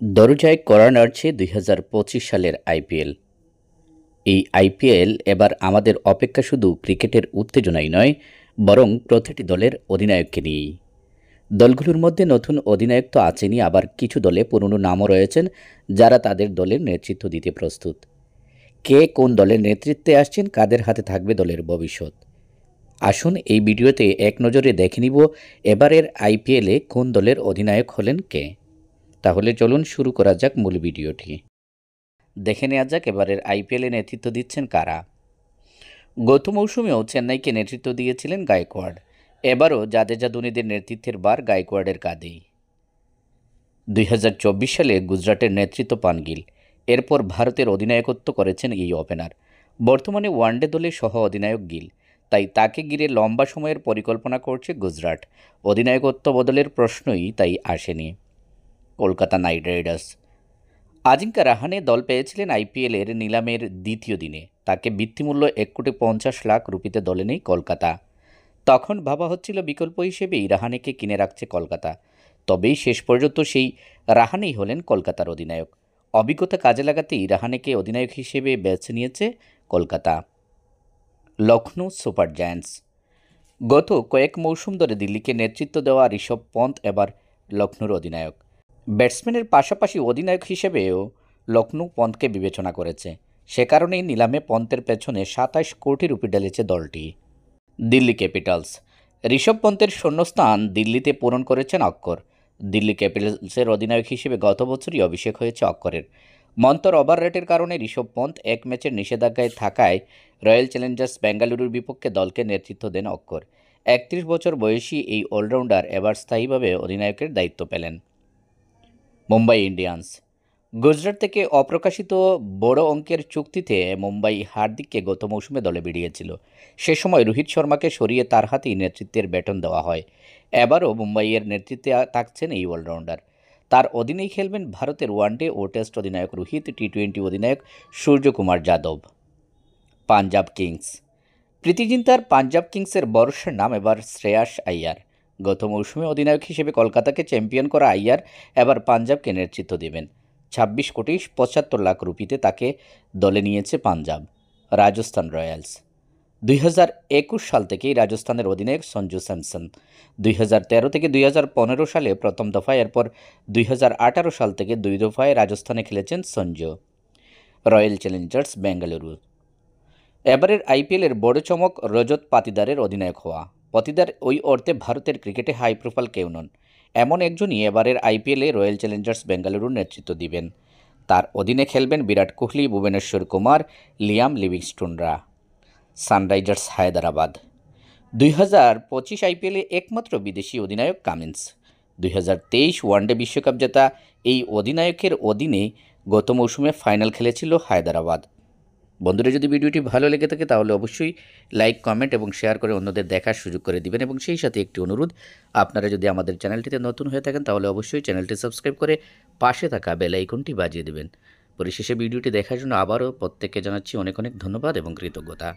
দরজায় কড়া নাড়ছে ২০২৫ সালের আইপিএল। এই আইপিএল এবার আমাদের অপেক্ষা শুধু ক্রিকেটের উত্তেজনাই নয়, বরং প্রতিটি দলের অধিনায়ককে নিয়েই। দলগুলোর মধ্যে নতুন অধিনায়ক তো আছেনই, আবার কিছু দলে পুরনো নামও রয়েছেন যারা তাদের দলের নেতৃত্ব দিতে প্রস্তুত। কে কোন দলের নেতৃত্বে আসছেন, কাদের হাতে থাকবে দলের ভবিষ্যৎ, আসুন এই ভিডিওতে এক নজরে দেখে নিব এবারের আইপিএলে কোন দলের অধিনায়ক হলেন কে। তাহলে চলুন শুরু করা যাক মূল ভিডিওটি। দেখে নেওয়া যাক এবারের আইপিএলে নেতৃত্ব দিচ্ছেন কারা। গত মৌসুমেও চেন্নাইকে নেতৃত্ব দিয়েছিলেন গায়কোয়াড়। এবারও জাদেজা ধোনিদের নেতৃত্বের ভার গায়কোয়াড়ের কাঁধেই। ২০২৪ সালে গুজরাটের নেতৃত্ব পান গিল। এরপর ভারতের অধিনায়কত্ব করেছেন এই ওপেনার। বর্তমানে ওয়ানডে দলের সহ অধিনায়ক গিল, তাই তাকে ঘিরে লম্বা সময়ের পরিকল্পনা করছে গুজরাট। অধিনায়কত্ব বদলের প্রশ্নই তাই আসেনি। Kolkata knight riders. আজিঙ্কা রাহানে দল পেয়েছিলেন আইপিএলের নিলামের দ্বিতীয় দিনে। তাকে বৃত্তিমূল্য ১,৫০,০০,০০০ রুপিতে দলে নেই কলকাতা। তখন ভাবা হচ্ছিল বিকল্প হিসেবেই রাহানেকে কিনে রাখছে কলকাতা। তবেই শেষ পর্যন্ত সেই রাহানেই হলেন কলকাতার অধিনায়ক। অভিজ্ঞতা কাজে লাগাতেই রাহানেকে অধিনায়ক হিসেবে বেছে নিয়েছে কলকাতা। Lucknow super giants. গত কয়েক মৌসুম ধরে দিল্লিকে নেতৃত্ব দেওয়া ঋষভ পন্থ এবার লখনৌর অধিনায়ক। ব্যাটসম্যানের পাশাপাশি অধিনায়ক হিসেবেও লখনৌ পন্থকে বিবেচনা করেছে। সে কারণেই নিলামে পন্থের পেছনে ২৭ কোটি রুপি ঢেলেছে দলটি। দিল্লি ক্যাপিটালস। ঋষভ পন্থের শূন্যস্থান দিল্লিতে পূরণ করেছেন অক্ষর। দিল্লি ক্যাপিটালসের অধিনায়ক হিসেবে গত বছরই অভিষেক হয়েছে অক্ষরের। মন্তর ওভার রেটের কারণে ঋষভ পন্থ এক ম্যাচের নিষেধাজ্ঞায় থাকায় রয়্যাল চ্যালেঞ্জার্স বেঙ্গালুরুর বিপক্ষে দলকে নেতৃত্ব দেন অক্ষর। ৩১ বছর বয়সী এই অলরাউন্ডার এবার স্থায়ীভাবে অধিনায়কের দায়িত্ব পেলেন। মুম্বাই ইন্ডিয়ান্স। গুজরাট থেকে অপ্রকাশিত বড় অঙ্কের চুক্তিতে মুম্বাই হার্দিককে গত মৌসুমে দলে ভিড়িয়েছিল। সে সময় রোহিত শর্মাকে সরিয়ে তার হাতেই নেতৃত্বের ব্যাটন দেওয়া হয়। এবারও মুম্বাইয়ের নেতৃত্বে থাকছেন এই অলরাউন্ডার। তার অধীনেই খেলবেন ভারতের ওয়ানডে ও টেস্ট অধিনায়ক রোহিত, টি-20 অধিনায়ক সূর্যকুমার যাদব। পাঞ্জাব কিংস। প্রীতি জিন্তার পাঞ্জাব কিংসের ভরসার নাম এবার শ্রেয়াস আইয়ার। গত মৌসুমে অধিনায়ক হিসেবে কলকাতাকে চ্যাম্পিয়ন করা আইয়ার এবার পাঞ্জাবকে নেতৃত্ব দেবেন। ২৬,৭৫,০০,০০০ রুপিতে তাকে দলে নিয়েছে পাঞ্জাব। রাজস্থান রয়্যালস। ২০২১ সাল থেকেই রাজস্থানের অধিনায়ক সঞ্জু স্যামসন। ২০১৩ থেকে ২০১৫ সালে প্রথম দফায়, এরপর ২০১৮ সাল থেকে ২ দফায় রাজস্থানে খেলেছেন সঞ্জু। Royal Challengers Bengaluru. এবারের আইপিএলের বড় চমক রজত পাতিদারের অধিনায়ক হওয়া। পাতিদার ওই অর্থে ভারতের ক্রিকেটে হাই প্রোফাইল কেউ নন। এমন একজনই এবারের আইপিএলে রয়্যাল চ্যালেঞ্জার্স বেঙ্গালুরুর নেতৃত্ব দিবেন। তার অধীনে খেলবেন বিরাট কোহলি, ভুবনেশ্বর কুমার, লিয়াম লিভিংস্টোনরা। সানরাইজার্স হায়দরাবাদ। ২০২৫ আইপিএলে একমাত্র বিদেশি অধিনায়ক কামিন্স। ২০২৩ ওয়ানডে বিশ্বকাপ জেতা এই অধিনায়কের অধীনে গত মৌসুমে ফাইনাল খেলেছিল হায়দরাবাদ। বন্ধুরা, যদি ভিডিওটি ভালো লেগে থাকে তাহলে অবশ্যই লাইক, কমেন্ট এবং শেয়ার করে অন্যদের দেখার সুযোগ করে দিবেন। এবং সেই সাথে একটি অনুরোধ, আপনারা যদি আমাদের চ্যানেলটিতে নতুন হয়ে থাকেন তাহলে অবশ্যই চ্যানেলটি সাবস্ক্রাইব করে পাশে থাকা বেল আইকনটি বাজিয়ে দেবেন। পরিশেষে ভিডিওটি দেখার জন্য আবারও প্রত্যেককে জানাচ্ছি অনেক অনেক ধন্যবাদ এবং কৃতজ্ঞতা।